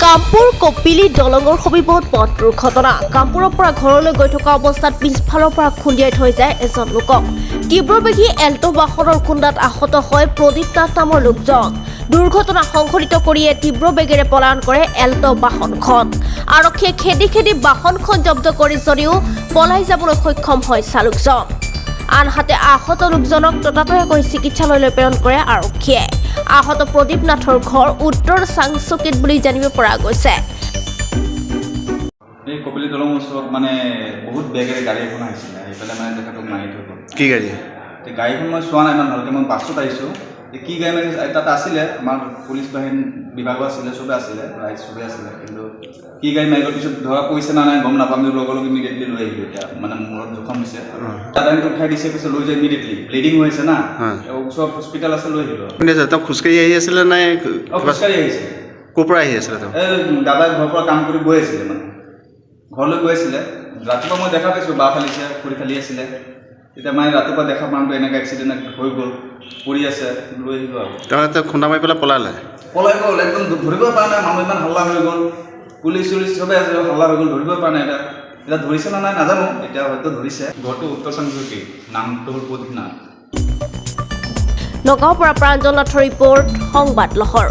কামপুৰ কপিলি দলঙৰ সমীপত পথ দুৰ্ঘটনা কামপুৰৰ পৰা ঘৰলৈ গৈ থকা অৱস্থাত পিছফালৰ পৰা খুন্দিয়াই থৈ যায় এজন লোকক তীব্ৰবেগী এল্টো বাহনৰ খুন্দাত আহত হয় প্ৰদীপ নাথ নামৰ লোকজন দুৰ্ঘটনা সংঘটিত কৰিয়ে তীব্ৰবেগেৰে পলায়ন কৰে এল্টো বাহনখন আৰক্ষীয়ে খেদি বাহনখন জব্দ কৰি যদিও পলাই যাবলৈ সক্ষম হয় চালকজন আনহাতে আহত লোকজনক ততাতৈয়াকৈ চিকিৎসালয়লৈ প্ৰেৰণ কৰে আৰক্ষীয়ে আহত প্ৰদীপ নাথৰ ঘৰ উত্তৰ চাংচুকিত বুলি জানিব পৰা গৈছে এই কপিলি দলং ওচৰত মানে বহুত বেগেৰে গাড়ী এখন আহিছিলে সেইফালে মানে তেখেতক মাৰি থৈ গ'ল কি গাড়ী গাড়ীখন মই চোৱা নাই ইমান ভালকৈ মই বাছত আহিছোঁ কি গাড়ী মানে তাত আছিলে আমাৰ পুলিচ বাহিনী বিভাগো আছিলে চবে আছিলে ৰাইজ চবে আছিলে কিন্তু কি গাড়ী মাৰি গ'ল পিছত ধৰা পৰিছে না নাই গম নাপাম লগে লগে ইমিডিয়েটলি লৈ আহিলোঁ এতিয়া মানে মূৰত জখম হৈছে দাদানীটো উঠাই দিছে পিছত লৈ যায় ইমিডিয়েটলি ব্লিডিং হৈ আছে না ওচৰত হস্পিটেল আছে লৈ আহিলোঁ তেওঁ খোজকাঢ়ি আহি আছিলে নাই খোজকাঢ়ি আহিছে ক'ৰ পৰা আহি আছিলে তেওঁ এই দাদাই ঘৰৰ পৰা কাম কৰি গৈ আছিলে মানে ঘৰলৈ গৈ আছিলে ৰাতিপুৱা মই দেখা পাইছোঁ বাহ ফালিছে খৰি ফালি আছিলে এতিয়া মানে ৰাতিপুৱা দেখা মানুহটো এনেকৈ এক্সিডেণ্ট হৈ গ'ল পৰি আছে লৈ আহিলোঁ আৰু তাৰমানে তেওঁ খুন্দা মাৰি পেলাই পলাই গ'ল একদম ধৰিবই পৰা নাই মানুহ ইমান হাল্লা হৈ গ'ল পুলিচ চুলিচ চবে আছে হাল্লা হৈ গ'ল ধৰিবই পৰা নাই এতিয়া ধৰিছে না নাই নাজানো এতিয়া হয়তো ধৰিছে ঘৰটো উত্তৰ চাংচুকি নামটো হ'ল প্ৰদীপ নাথ নগাঁৱৰ পৰা প্ৰাঞ্জল নাথৰ ৰিপৰ্ট সংবাদ লহৰ।